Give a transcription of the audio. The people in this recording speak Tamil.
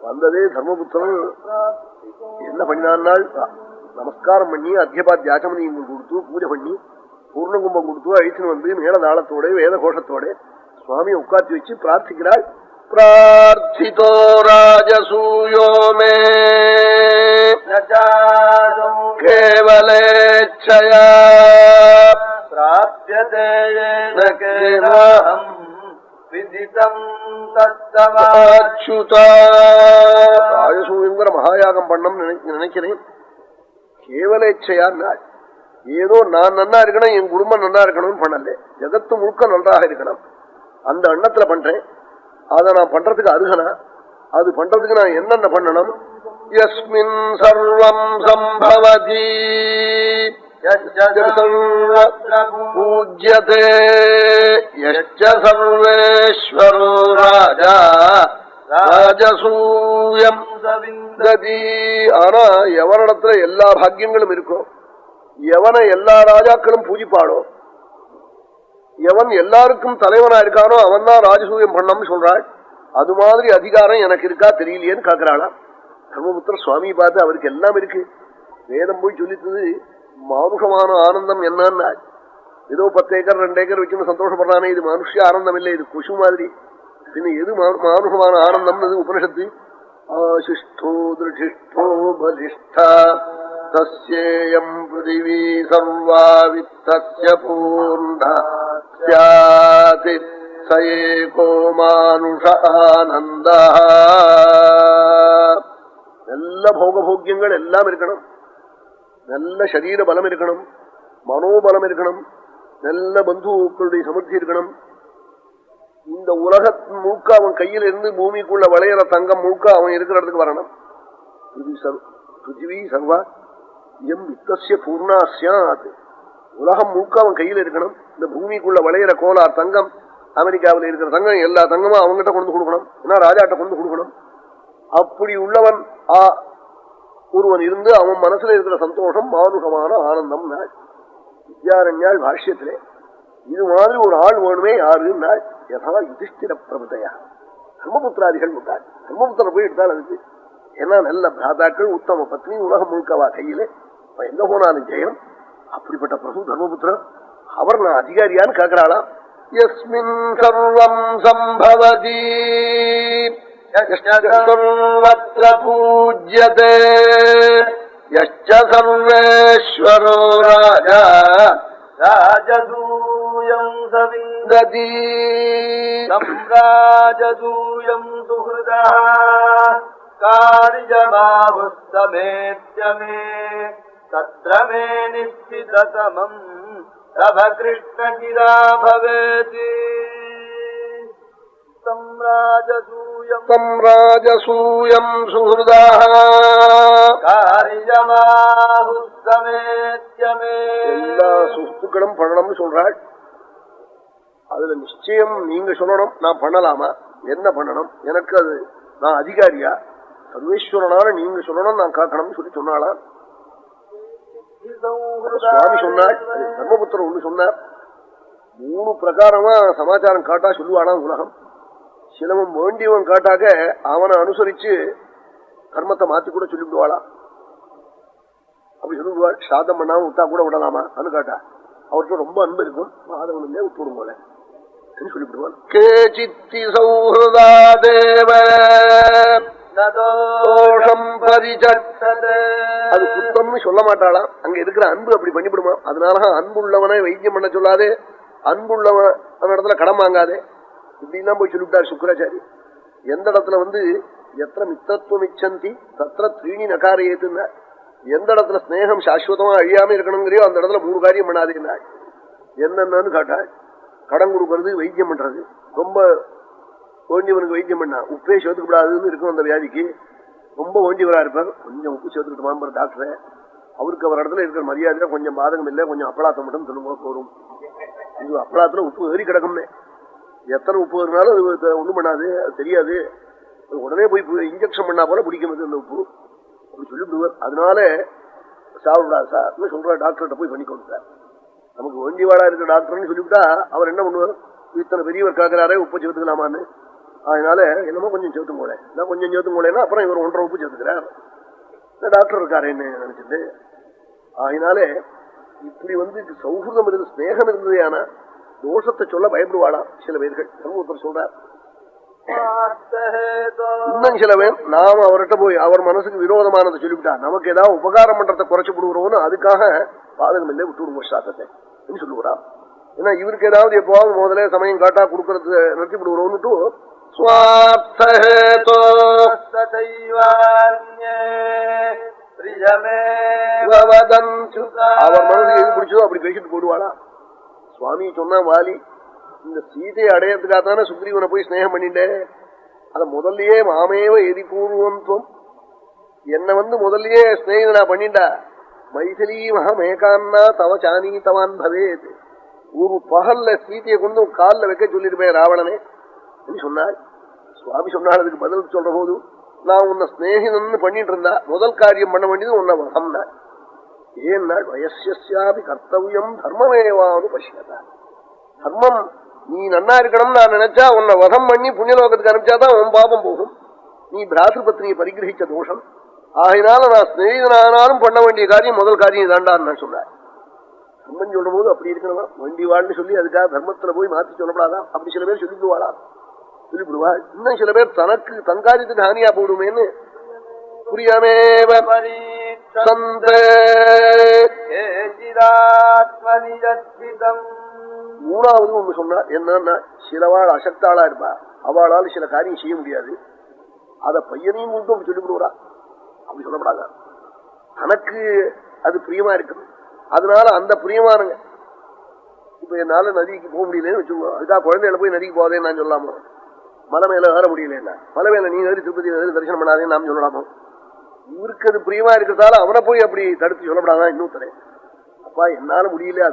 வந்ததே தர்மபுத்திரன் என்ன பண்ணினான், நமஸ்காரம் பண்ணி அத்தியபாத்திய ஆச்சமனியம் கொடுத்து பூஜை பண்ணி பூர்ணகும்பம் கொடுத்து அழிச்சுன்னு வந்து மேலதாளத்தோட வேத கோஷத்தோட சுவாமியை உட்காத்தி வச்சு பிரார்த்திக்கிறாள். பிரார்த்திதோ ராஜசூயோ மே கேவலேச்சயா பிராப்யதே ராஜசூயங்கிற மகாயாகம் பண்ணம் நினைக்கிறேன். கேவலேச்சையான் ஏதோ நான் நன்னா இருக்கணும், என் குடும்பம் நன்னா இருக்கணும்னு பண்ணல, ஜகத்து முழுக்க நன்றாக இருக்கணும் அந்த எண்ணத்துல பண்றேன். அதை நான் பண்றதுக்கு அருகனா, அது பண்றதுக்கு நான் என்னென்ன பண்ணணும்? யஸ்மின் சர்வம் சம்பவதி பூஜ்யதே யஸ்ச சர்வேஸ்வரோ ராஜா ராஜசூயம் விந்ததி. ஆனா எவனிடத்துல எல்லா பாக்கியங்களும் இருக்கோ, எவனை எல்லா ராஜாக்களும் பூஜிப்பாளோ, எவன் எல்லாருக்கும் தலைவனா இருக்கானோ அவன் தான் ராஜசூயம் பண்ணம்னு சொல்றாள். அது மாதிரி அதிகாரம் எனக்கு இருக்கா தெரியலையேன்னு காக்குறாளாம். தர்மபுத்திர சுவாமி பார்த்து அவருக்கு எல்லாம் இருக்கு. வேதம் போய் சொல்லித்தது மானுஷமான ஆனந்தம் என்னன்னா, ஏதோ 10 ஏக்கர் 2 ஏக்கர் வச்சுன்னு சந்தோஷப்படுறானே, இது மனுஷ ஆனந்தம் இல்லை, இது குஷு மாதிரி. பின்ன எது மானுஷமான ஆனந்தம்? உபனிஷத்து ஆசிஷ்டோ திருஷ்டோ பலிஷ்டா தஸ்யேயம் பிருதிவி சர்வா வித்தஸ்ய பூர்ணா ஸ்யாதி சயேகோ மானுஷ ஆனந்தா. நல்ல போகபோக்கியங்கள் எல்லாம் இருக்கணும், நல்ல சரீர பலம் இருக்கணும், மனோபலம் இருக்கணும், நல்ல பந்துக்களுடைய சமர்த்தி இருக்கணும். இந்த உலக முழுக்க அவன் கையில் இருந்து பூமிக்குள்ள விளையிற தங்கம் முழுக்க அவன் இருக்கிற இடத்துக்கு வரணும். பிருத்திவி சர்வா எம் வித்தஸ்ய பூர்ணா ஸ்யாத். உலகம் முழுக்க அவன் கையில் இருக்கணும். இந்த பூமிக்குள்ள விளையிற கோலார் தங்கம், அமெரிக்காவில் இருக்கிற தங்கம், எல்லா தங்கமும் அவங்ககிட்ட கொண்டு கொடுக்கணும், ஏன்னா ராஜாட்ட கொண்டு கொடுக்கணும். அப்படி உள்ளவன் ஒருவன் இருந்து அவன் மனசுல இருக்கிற சந்தோஷம் மானுஷமான ஆனந்தம். நாள் வித்யாரண்யாள் பாஷ்யத்திலே இது மாதிரி ஒரு ஆள் வேணுமே யாரு நாள் யதா யுதிஷ்டிர பிரபுதையா தர்மபுத்திராதிகள் விட்டாள். தர்மபுத்திர போய் எடுத்தால் அதுக்கு ஏன்னா நல்ல பிராதாக்கள், உத்தம பத்னி, உலகம் முழுக்கவா கையிலே எங்க போனாலும் ஜெயம். அப்படிப்பட்ட பிரபு தர்மபுத்திரர். அவர் நான் அதிகாரியான்னு கேட்கிறாளா. யஸ்மின் சர்வம் சம்பவதி சர்வத்ர பூஜ்யதே யஸ்ச சர்வேஸ்வரோ ராஜா ராஜதூயம் சவிந்ததி சம்ராஜதூயம் சுஹ்ருதா காரிஜமாவுஸ்தமேத்யமே தத்ர மே நிஷ்டிததமம் தவ கிருஷ்ணகிரா பவேதி. சம்ராஜசூயம் சுஹ்ருதா காரிஜமாவுஸ்தமேத்யமே. எல்லா சுஸ்துக்களும் பண்ணணும்னு சொல்றாள். அதுல நிச்சயம் நீங்க சொல்லணும், நான் பண்ணலாமா, என்ன பண்ணணும், எனக்கு அது நான் அதிகாரியா, சர்வேஸ்வரனால நீங்க சொல்லணும், நான் காக்கணும்னு சொல்லி சொன்னாளா. சுவாமி சொன்னாள். தர்மபுத்திரன் ஒண்ணு சொன்னார். 3 பிரகாரமா சமாச்சாரம் காட்டா சொல்லுவானா உலகம். சிலவன் வேண்டியவன் காட்டாக்க அவனை அனுசரிச்சு கர்மத்தை மாத்தி கூட சொல்லிவிடுவாளா. அப்படி சொல்லிவிடுவாள். சாதம் பண்ணாம விட்டா கூட விடலாமா அனு காட்டா. அவருக்கு ரொம்ப அன்பு இருக்கும், மாதவனே விட்டு விடும் போல சொல்லிவிடுவான். கேசித்தி சௌஹ்ருதா தேவ தோஷம் பரிசத்ததே. அது குத்தம்னு சொல்ல மாட்டாளாம். அங்க இருக்கிற அன்பு அப்படி பண்ணிவிடுமா. அதனாலதான் அன்புள்ளவனை வைத்தியம் பண்ண சொல்லாதே, அன்புள்ளவன் அந்த இடத்துல கடன் வாங்காதே, இப்படிலாம் போய் சொல்லிவிட்டார் சுக்கராச்சாரி. எந்த இடத்துல எத்தனை மித்தத்துவம் இச்சந்தி தத்திர 3 நகாரேத்துன்னா, எந்த இடத்துல ஸ்நேகம் சாஸ்வதமா அழியாம இருக்கணுங்கிறியோ அந்த இடத்துல 3 காரியம் பண்ணாதேன்னா. என்னன்னு காட்டா, கடன் கொடுக்கறது, வைத்தியம் பண்றது. ரொம்ப வேண்டியவனுக்கு வைத்தியம் பண்ணா உப்பே சேர்த்துக்கூடாதுன்னு இருக்கும். அந்த வியாதிக்கு ரொம்ப வேண்டியவரா இருப்பார், கொஞ்சம் உப்பு சேர்த்துக்கிட்டு டாக்டரை. அவருக்கு அவர் இடத்துல இருக்கிற மரியாதையில கொஞ்சம் பாதகம் இல்லை, கொஞ்சம் அப்பளாத்தம் மட்டும் சொல்லுங்க போரும். இது அப்பளாத்துல உப்பு ஏறி கிடக்கும்னே, எத்தனை உப்பு இருந்தாலும் அது ஒண்ணும் பண்ணாது, அது தெரியாது. உடனே போய் இன்ஜெக்ஷன் பண்ணா போல பிடிக்கும் அந்த உப்பு அப்படி சொல்லிவிடுவார். அதனால சாப்பிடாது சார் சொல்ற டாக்டர்கிட்ட போய் பண்ணிக்கொண்டு சார். நமக்கு வேண்டியவாடா இருக்கிற டாக்டர்னு சொல்லிவிட்டா அவர் என்ன பண்ணுவார், இத்தனை பெரியவர் காக்கிறாரே உப்பு சேர்த்துக்கலாமான்னு அதனால என்னமோ கொஞ்சம் சேர்த்து போல கொஞ்சம் சேர்த்து போலேன்னா அப்புறம் இவர் 1.5 உப்பு சேர்த்துக்கிறார். இந்த டாக்டர் இருக்காரு என்ன நினைச்சிட்டு. அதனால இப்படி சௌஹൃதம் இருந்து ஸ்நேகம் இருந்தது. ஆனா தோஷத்தை சொல்ல பயப்படுவாளாம் சில பேர்கள். ஒருத்தர் சொல்றார், இன்னும் சில பேர் நாம அவர்கிட்ட போய் அவர் மனசுக்கு விரோதமானதை சொல்லிவிட்டா நமக்கு ஏதாவது உபகாரம் பண்றதை குறைச்சு விடுவோம்னு அதுக்காக பாதகம் இல்லை விட்டு விடுவோம் சாத்தத்தை சொல்லுவா. ஏன்னா இவருக்கு ஏதாவது எப்போவாது முதலே சமயம் காட்டா கொடுக்கறது நிறுத்தி விடுவோம்னுட்டு அவர் மனசுக்கு எது பிடிச்சதோ அப்படி பேசிட்டு போடுவாளா. சுவாமி சொன்னா வாலி இந்த சீதையை அடையறதுக்காகத்தானே சுக்ரீவனை போய் ஸ்நேகம் பண்ணிட்டேன். அத முதல்லயே மாமேவ எதி பூர்வம் என்ன முதல்லயே ஸ்நேகிதனா பண்ணிட்டா மைதிலி மகமேகான்னா தவ சானி தவான் பவேத். ஒரு பகல்ல சீதையை கொண்டு காலில் வைக்க சொல்லிருப்பேன் ராவணனே சொன்னார். சுவாமி சொன்னார் அதுக்கு பதில் சொல்ற போது நான் உன்னை ஸ்நேகிதன்னு பண்ணிட்டு இருந்தா முதல் காரியம் பண்ண வேண்டியது உன்னை வகம்னா. ஏன்னா வயசாபி கர்த்தவியம் தர்மமேவான்னு பசியதா. தர்மம் நீ நன்னா இருக்கணும்னு நான் நினைச்சா உன்னை வதம் பண்ணி புண்ணியலோகத்துக்கு அனுப்பிச்சாதான் உன் பாபம் போகும். நீ பிராத்திரு பத்னியை பரிகிரகிச்ச தோஷம். ஆகையினால நான் ஸ்நேகிதனானாலும் பண்ண வேண்டிய காரியம் முதல் காரியம் தாண்டான்னு நான் சொன்னேன். தர்மம் சொல்லும் போது அப்படி இருக்கணுமா வண்டி வாழ்னு சொல்லி அதுக்காக தர்மத்துல போய் மாற்றி சொல்லப்படாதான். அப்படி சில பேர் சொல்லிவிடுவாளா சொல்லிவிடுவாள். இன்னும் சில பேர் தனக்கு தங்காரியத்துக்கு ஹானியா போடுமேன்னு புரியாமே மூணாவது ஒண்ணு சொன்னா என்னன்னா சிலவாள் அசக்தாளா இருப்பா. அவளால் சில காரியம் செய்ய முடியாது. அத பையனையும் கொண்டு அப்படி சொல்லிவிடுவா. அப்படி சொல்லப்படாத. தனக்கு அது பிரியமா இருக்குது. அதனால அந்த பிரியமானங்க இப்ப என்னால நதிக்கு போக முடியலன்னு வச்சுக்கோ. அதுக்காக குழந்தைகளை போய் நதிக்கு போதேன்னு நான் சொல்லாமோ. மலை மேல ஏற முடியல மலை மேல நீ ஏறி திருப்பதி தரிசனம் பண்ணாதேன்னு நாம் சொல்லலாமோ. இவருக்கு அது பிரியமா இருக்கிறதால அவனை போய் அப்படி தடுத்து சொல்லப்படாதான் இன்னொருத்தரே. அப்பா என்னால முடியல